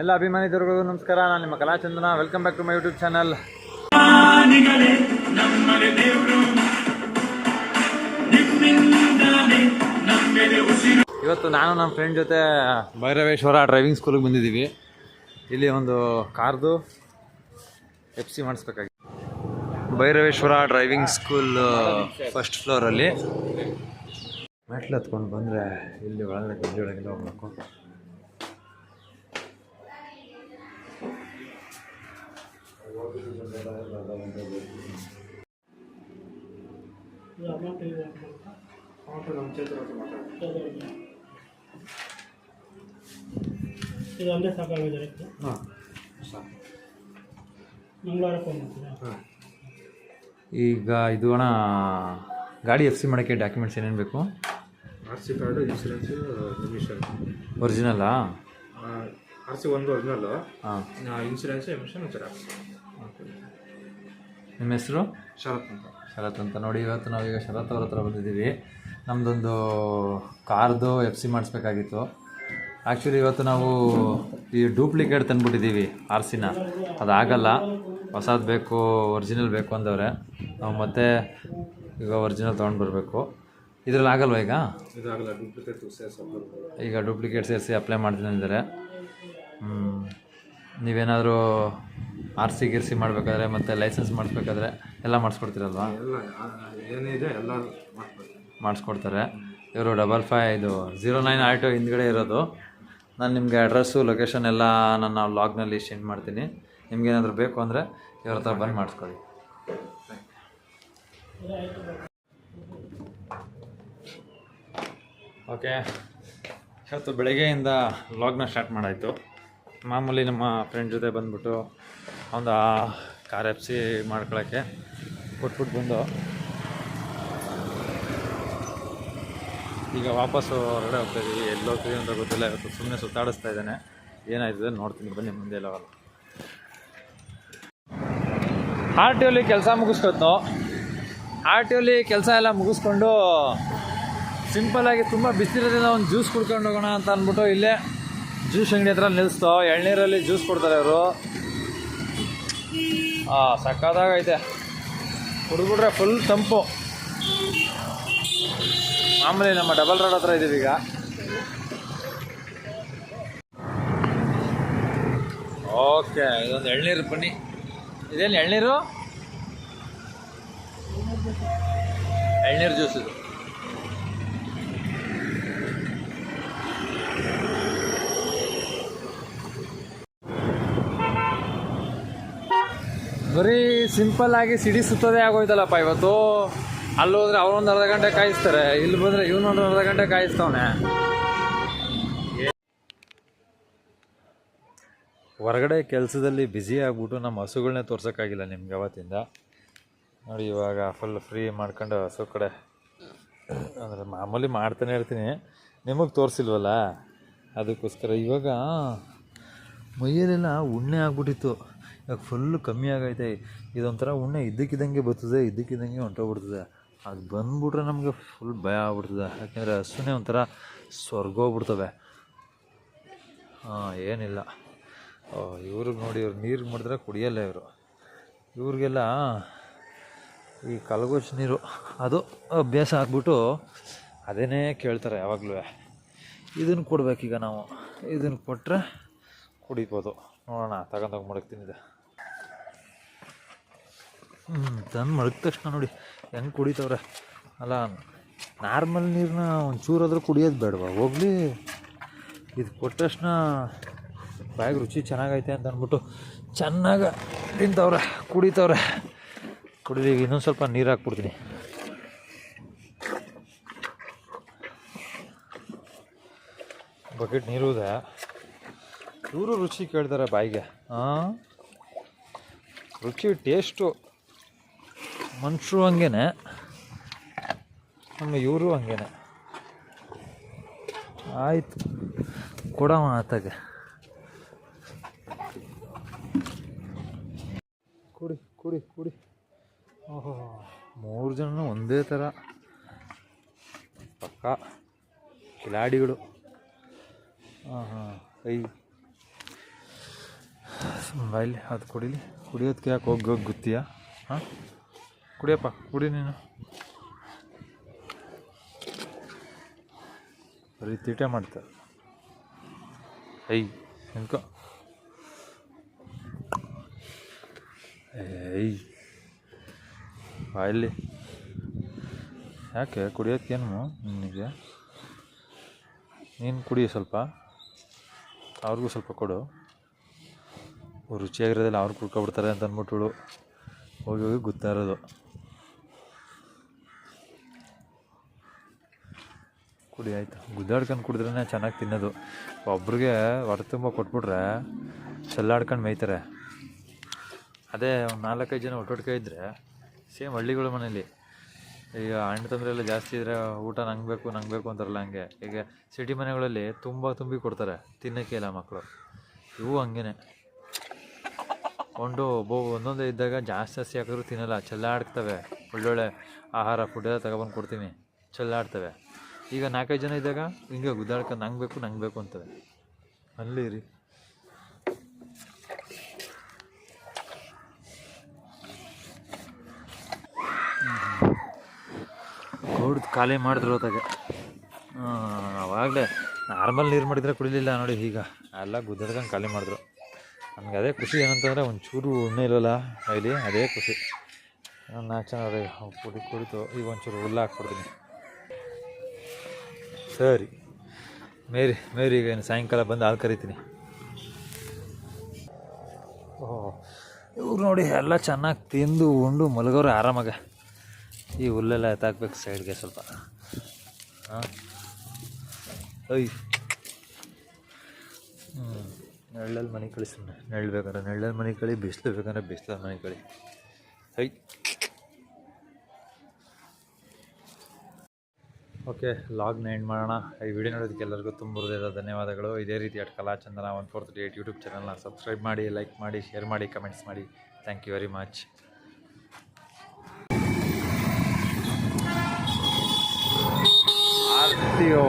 ಎಲ್ಲ ಅಭಿಮಾನಿಗಳಿಗೂ ನಮಸ್ಕಾರ. ನಾನು ನಿಮ್ಮ Kalachandana. Welcome back to my YouTube channel. ಇವತ್ತು ನಾನು ನಮ್ಮ ಫ್ರೆಂಡ್ ಜೊತೆ ಭೈರವೇಶ್ವರ ಡ್ರೈವಿಂಗ್ ಸ್ಕೂಲಿಗೆ ಬಂದಿದ್ದೀವಿ. ಇಲ್ಲಿ ಒಂದು ಕಾರ್ದು FC ಮಾಡಿಸ್ಬೇಕಾಗಿ ಭೈರವೇಶ್ವರ ಡ್ರೈವಿಂಗ್ ಸ್ಕೂಲ್ ಫಸ್ಟ್ ಫ್ಲೋರಲ್ಲಿ ಮೆಟ್ಲು ಹತ್ಕೊಂಡು ಬಂದರೆ ಇಲ್ಲಿ ಒಳಗಡೆ ಗಂಜೊಳಗೆಲ್ಲ ಹೋಗ್ಬೇಕು. ಇದೊಂದೇ ಸಾಕಾಗಿದೆ. ಮಂಗಳವಾರ ಫೋನ್ ಮಾಡ್ತೀರಾ? ಈಗ ಇದು ಅಣ್ಣ ಗಾಡಿ FC ಮಾಡೋಕ್ಕೆ ಡಾಕ್ಯುಮೆಂಟ್ಸ್ ಏನೇನು ಬೇಕು? RC card, insurance, emission. ಒರಿಜಿನಲ್ಲಾ? RC ಒಂದು ಒರಿಜಿನಲ್ಲು. ಹಾಂ. Insurance, emission xerox. ನಿಮ್ಮ ಹೆಸರು? ಶರತ್ ಅಂತ. ನೋಡಿ, ಇವತ್ತು ನಾವೀಗ ಶರತ್ ಅವ್ರ ಹತ್ರ ಬಂದಿದ್ದೀವಿ. ನಮ್ಮದೊಂದು ಕಾರ್ದು FC ಮಾಡಿಸ್ಬೇಕಾಗಿತ್ತು. ಆ್ಯಕ್ಚುಲಿ ಇವತ್ತು ನಾವು ಈ ಡೂಪ್ಲಿಕೇಟ್ ತಂದುಬಿಟ್ಟಿದ್ದೀವಿ RCನ. ಅದಾಗಲ್ಲ, ಹೊಸದು ಬೇಕು, ಒರಿಜಿನಲ್ ಬೇಕು ಅಂದವ್ರೆ. ನಾವು ಮತ್ತೆ ಈಗ ಒರಿಜಿನಲ್ ತೊಗೊಂಡು ಬರಬೇಕು. ಇದರಲ್ಲಿ ಆಗಲ್ವ ಈಗ? ಇದಾಗಲ್ಲ, ಡೂಪ್ಲಿಕೇಟ್ ಸೇರಿಸಿ. ಈಗ ಡೂಪ್ಲಿಕೇಟ್ ಸೇರಿಸಿ ಅಪ್ಲೈ ಮಾಡ್ತೀನಿ ಅಂತಾರೆ. ನೀವೇನಾದರೂ RC ಗಿರ್ಸಿ ಮಾಡಬೇಕಾದ್ರೆ ಮತ್ತು ಲೈಸೆನ್ಸ್ ಮಾಡಿಸ್ಬೇಕಾದ್ರೆ ಎಲ್ಲ ಮಾಡಿಸ್ಕೊಡ್ತೀರಲ್ವಾ? ಎಲ್ಲ ಏನಿದೆ ಎಲ್ಲ ಮಾಡಿಸ್ಕೊಡ್ತಾರೆ. ಇವರು 0509 ಆಟೋ ಹಿಂದ್ಗಡೆ ಇರೋದು. ನಾನು ನಿಮಗೆ ಅಡ್ರೆಸ್ಸು, ಲೊಕೇಶನ್ ಎಲ್ಲ ನನ್ನ ವ್ಲಾಗ್ನಲ್ಲಿ ಸೆಂಡ್ ಮಾಡ್ತೀನಿ. ನಿಮ್ಗೇನಾದರೂ ಬೇಕು ಅಂದರೆ ಇವ್ರ ಹತ್ರ ಬಂದು ಮಾಡಿಸ್ಕೊಳ್ಳಿ. ಓಕೆ, ಇವತ್ತು ಬೆಳಗ್ಗೆಯಿಂದ ವ್ಲಾಗ್ನ ಸ್ಟಾರ್ಟ್ ಮಾಡಾಯಿತು. ಮಾಮೂಲಿ ನಮ್ಮ ಫ್ರೆಂಡ್ ಜೊತೆ ಬಂದುಬಿಟ್ಟು ಒಂದು ಕಾರ್ FC ಮಾಡ್ಕೊಳ್ಳೋಕ್ಕೆ ಕೊಟ್ಬಿಟ್ಟು ಬಂದು ಈಗ ವಾಪಸ್ಸು ಹೊರಗಡೆ ಹೋಗ್ತಾಯಿದ್ದೀವಿ. ಎಲ್ಲಿ ಹೋಗ್ತೀವಿ ಅಂತ ಗೊತ್ತಿಲ್ಲ. ಇವತ್ತು ಸುಮ್ಮನೆ ಸುತ್ತಾಡಿಸ್ತಾ ಇದ್ದಾನೆ. ಏನಾಯ್ತದೆ ನೋಡ್ತೀನಿ, ಬನ್ನಿ ಮುಂದೆ ಎಲ್ಲ. RTOಲಿ ಕೆಲಸ ಮುಗಿಸ್ಕೊತ್ತು. RTOಲಿ ಕೆಲಸ ಎಲ್ಲ ಮುಗಿಸ್ಕೊಂಡು ಸಿಂಪಲ್ಲಾಗಿ ತುಂಬ ಬಿಸಿಲಿರೋದ್ರಿಂದ ಒಂದು ಜ್ಯೂಸ್ ಕುಡ್ಕೊಂಡು ಹೋಗೋಣ ಅಂತ ಅಂದ್ಬಿಟ್ಟು ಇಲ್ಲೇ ಜ್ಯೂಸ್ ಅಂಗಡಿ ಹತ್ರ ನಿಲ್ಲಿಸ್ತೋ. ಎಳ್ನೀರಲ್ಲಿ ಜ್ಯೂಸ್ ಕೊಡ್ತಾರೆ ಅವರು. ಸಕ್ಕತ್ತಾಗೈತೆ, ಕುಡಿದ್ಬಿಟ್ರೆ ಫುಲ್ ತಂಪು. ಮಾಮೂಲಿ ನಮ್ಮ ಡಬಲ್ ರೋಡ್ ಹತ್ರ ಇದ್ದೀವಿ ಈಗ. ಓಕೆ, ಇದೊಂದು ಎಳ್ನೀರು ಬನ್ನಿ. ಇದೇನು ಎಳ್ನೀರು? ಎಳ್ನೀರು ಜ್ಯೂಸ್ ಇದು. ಬರೀ ಸಿಂಪಲ್ಲಾಗಿ ಸಿಡಿ ಸುತ್ತೋದೇ ಆಗೋಯ್ತಲ್ಲಪ್ಪ ಇವತ್ತು. ಅಲ್ಲಿ ಹೋದ್ರೆ ಅವರೊಂದು ಅರ್ಧ ಗಂಟೆ ಕಾಯಿಸ್ತಾರೆ, ಇಲ್ಲಿ ಬಂದರೆ ಇವನೊಂದು ಅರ್ಧ ಗಂಟೆ ಕಾಯಿಸ್ತವನೆ. ಹೊರಗಡೆ ಕೆಲಸದಲ್ಲಿ ಬ್ಯುಸಿ ಆಗ್ಬಿಟ್ಟು ನಮ್ಮ ಹಸುಗಳನ್ನೇ ತೋರ್ಸೋಕ್ಕಾಗಿಲ್ಲ ನಿಮ್ಗೆ ಅವತ್ತಿಂದ. ನೋಡಿ, ಇವಾಗ ಫುಲ್ ಫ್ರೀ ಮಾಡ್ಕೊಂಡು ಹಸು ಕಡೆ ಅಂದರೆ ಮಾಮೂಲಿ ಮಾಡ್ತಾನೆ ಇರ್ತೀನಿ, ನಿಮಗೆ ತೋರಿಸಿಲ್ವಲ್ಲ ಅದಕ್ಕೋಸ್ಕರ. ಇವಾಗ ಮೈಯಲ್ಲೆಲ್ಲ ಉಣ್ಣೆ ಆಗ್ಬಿಟ್ಟಿತ್ತು. ಇವಾಗ ಫುಲ್ಲು ಕಮ್ಮಿ ಆಗೈತೆ. ಇದೊಂಥರ ಉಣ್ಣೆ ಇದ್ದಕ್ಕಿದ್ದಂಗೆ ಬರ್ತದೆ, ಇದ್ದಕ್ಕಿದ್ದಂಗೆ ಹೊಂಟೋಗ್ಬಿಡ್ತದೆ. ಅದು ಬಂದುಬಿಟ್ರೆ ನಮಗೆ ಫುಲ್ ಭಯ ಆಗ್ಬಿಡ್ತದೆ. ಯಾಕೆಂದರೆ ಹಸುನೇ ಒಂಥರ ಸ್ವರ್ಗೋಗ್ಬಿಡ್ತವೆ. ಏನಿಲ್ಲ. ಇವ್ರಿಗೆ ನೋಡಿ, ಇವ್ರು ನೀರಿಗೆ ಮಾಡಿದ್ರೆ ಕುಡಿಯಲ್ಲ ಇವರು. ಇವ್ರಿಗೆಲ್ಲ ಈ ಕಲ್ಗೋಚ್ ನೀರು ಅದು ಅಭ್ಯಾಸ ಆಗ್ಬಿಟ್ಟು ಅದೇನೇ ಕೇಳ್ತಾರೆ ಯಾವಾಗಲೂ. ಇದನ್ನು ಕೊಡ್ಬೇಕೀಗ ನಾವು. ಇದನ್ನು ಕೊಟ್ಟರೆ ಕುಡಿಬೋದು. ನೋಡೋಣ, ತಗೊಂಡೋಗಿ ಮಡಗ್ತೀನಿದೆ. ತಂದು ಮಡಗಿದ ತಕ್ಷಣ ನೋಡಿ ಹೆಂಗೆ ಕುಡಿತವ್ರೆ. ಅಲ್ಲ, ನಾರ್ಮಲ್ ನೀರನ್ನ ಒಂಚೂರಾದರೂ ಕುಡಿಯೋದು ಬೇಡವಾ? ಹೋಗಲಿ, ಇದು ಕೊಟ್ಟ ತಕ್ಷಣ ಬಾಯಿಗೆ ರುಚಿ ಚೆನ್ನಾಗೈತೆ ಅಂತ ಅಂದ್ಬಿಟ್ಟು ಚೆನ್ನಾಗಿ ತಿಂತವ್ರೆ, ಕುಡಿತವ್ರೆ. ಕುಡಿಲಿ. ಇನ್ನೊಂದು ಸ್ವಲ್ಪ ನೀರು ಹಾಕ್ಬಿಡ್ತೀನಿ. ಬಕೆಟ್ ನೀರು ಇದೆ. ಇವರು ರುಚಿ ಕೇಳ್ತಾರೆ ಬಾಯಿಗೆ. ರುಚಿ ಟೇಸ್ಟು ಮನುಷ್ಯರು ಹಂಗೇನೆ, ನಮ್ಮ ಇವರು ಹಂಗೇನೆ. ಆಯಿತು, ಕೊಡವ ಆತಾಗೆ. ಕುಡಿ ಕುಡಿ ಕುಡಿ. ಓಹೋ, 3 ಜನ ಒಂದೇ ಥರ ಪಕ್ಕ ಕಿಲಾಡಿಗಳು. ಬಾಯಲ್ಲಿ ಅದು ಕುಡೀಲಿ. ಕುಡಿಯೋದಕ್ಕೆ ಯಾಕೆ ಹೋಗಿ ಗೊತ್ತೀಯಾ? ಹಾಂ, ಕುಡಿಯಪ್ಪ, ಕುಡಿ ನೀನು. ಬರೀ ತೀಟೆ ಮಾಡ್ತಾರೆ. ನಿಂತ್ಕೊ. ಬಾಯಲ್ಲಿ ಯಾಕೆ ಕುಡಿಯೋಕ್ಕೇನು ನಿನಗೆ? ನೀನು ಕುಡಿ ಸ್ವಲ್ಪ, ಅವ್ರಿಗೂ ಸ್ವಲ್ಪ ಕೊಡು. ರುಚಿಯಾಗಿರೋದಿಲ್ಲ ಅವ್ರು ಕುಡ್ಕೊಬಿಡ್ತಾರೆ ಅಂತ ಅಂದ್ಬಿಟ್ಟು ಹೋಗಿ ಗೊತ್ತಾ ಇರೋದು. ಕುಡಿ ಆಯಿತು. ಗುದ್ದಾಡ್ಕೊಂಡು ಕುಡಿದ್ರೇ ಚೆನ್ನಾಗಿ ತಿನ್ನೋದು. ಒಬ್ರಿಗೆ ಹೊಟ್ಟೆ ತುಂಬ ಕೊಟ್ಬಿಟ್ರೆ ಚೆಲ್ಲಾಡ್ಕೊಂಡು ಮೇಯ್ತಾರೆ. ಅದೇ ಒಂದು 4-5 ಜನ ಒಟ್ಟೊಟ್ಟಿಗೆ ಇದ್ದರೆ ಸೇಮ್ ಹಳ್ಳಿಗಳ ಮನೇಲಿ ಈಗ ಅಣ್ಣ ತಂದ್ರೆ ಎಲ್ಲ ಜಾಸ್ತಿ ಇದ್ದರೆ ಊಟ ನಂಗೆ ಬೇಕು ಅಂತಾರಲ್ಲ, ಹಂಗೆ. ಈಗ ಸಿಟಿ ಮನೆಗಳಲ್ಲಿ ತುಂಬಿ ಕೊಡ್ತಾರೆ, ತಿನ್ನೋಕ್ಕೆ ಇಲ್ಲ ಮಕ್ಕಳು. ಇವು ಹಂಗೇ ಒಂದೊಂದೇ ಇದ್ದಾಗ ಜಾಸ್ತಿ ಹಾಕಿದ್ರು ತಿನ್ನಲ್ಲ, ಚೆಲ್ಲಾಡ್ತವೆ. ಒಳ್ಳೊಳ್ಳೆ ಆಹಾರ ಫುಡ್ ಎಲ್ಲ ತಗೊಬಂದು ಕೊಡ್ತೀನಿ, ಚೆಲ್ಲಾಡ್ತವೆ. ಈಗ 4-5 ಜನ ಇದ್ದಾಗ ಹಿಂಗೆ ಗುದ್ದಾಡ್ಕೊಂಡು ನಂಗೆ ಬೇಕು ಅಂತವೆ. ಅಲ್ಲಿ ರೀ ಹೊಡ್ದು ಖಾಲಿ ಮಾಡಿದ್ರು ಹೊತ್ತಾಗೆ. ಆವಾಗಲೇ ನಾರ್ಮಲ್ ನೀರು ಮಾಡಿದರೆ ಕುಡಿಲಿಲ್ಲ ನೋಡಿ. ಈಗ ಎಲ್ಲ ಗುದ್ದಾಡ್ಕೊಂಡು ಖಾಲಿ ಮಾಡಿದ್ರು. ನನಗೆ ಅದೇ ಖುಷಿ. ಏನಂತಂದರೆ ಒಂಚೂರು ಉಣ್ಣೆ ಇಲ್ಲಲ್ಲ ಇಲ್ಲಿ, ಅದೇ ಖುಷಿ. 4 ಜನ ಕುಡಿತು. ಈಗ ಒಂಚೂರು ಹುಲ್ಲು ಹಾಕ್ಬಿಡ್ತೀನಿ. ಸರಿ ಮೇರಿ ಈಗ ಸಾಯಂಕಾಲ ಬಂದು ಹಾಲು ಕರಿತೀನಿ. ಇವ್ರು ನೋಡಿ ಎಲ್ಲ ಚೆನ್ನಾಗಿ ತಿಂದು ಉಂಡು ಮಲಗೋರು ಆರಾಮಾಗ. ಈ ಹುಲ್ಲೆಲ್ಲ ಎತ್ತಾಕ್ಬೇಕು ಸೈಡ್ಗೆ ಸ್ವಲ್ಪ. ಹಾಂ, ನೆಳ್ಳಲ್ಲಿ ಮನೆ ಕಳಿ. ಸುಮ್ಮನೆ ನೆರಳು ಬೇಕಾದ್ರೆ ನೆಳ್ಳಲ್ಲಿ ಮನೆ ಕಳಿ, ಬಿಸಿಲು ಬೇಕಂದ್ರೆ ಬಿಸಿಲಲ್ಲಿ ಮನೆ ಕಳಿ. ಓಕೆ, ಲಾಗ್ನ ಎಂಡ್ ಮಾಡೋಣ. ಈ ವಿಡಿಯೋ ನೋಡೋದಕ್ಕೆ ಎಲ್ಲರಿಗೂ ತುಂಬ ಹೃದಯದ ಧನ್ಯವಾದಗಳು. ಇದೇ ರೀತಿ ಕಲಾಚಂದನ 1438 ಯೂಟ್ಯೂಬ್ ಚಾನಲ್ನ ಸಬ್ಸ್ಕ್ರೈಬ್ ಮಾಡಿ, ಲೈಕ್ ಮಾಡಿ, ಶೇರ್ ಮಾಡಿ, ಕಮೆಂಟ್ಸ್ ಮಾಡಿ. Thank you very much. ಆರ್ತಿಯೋ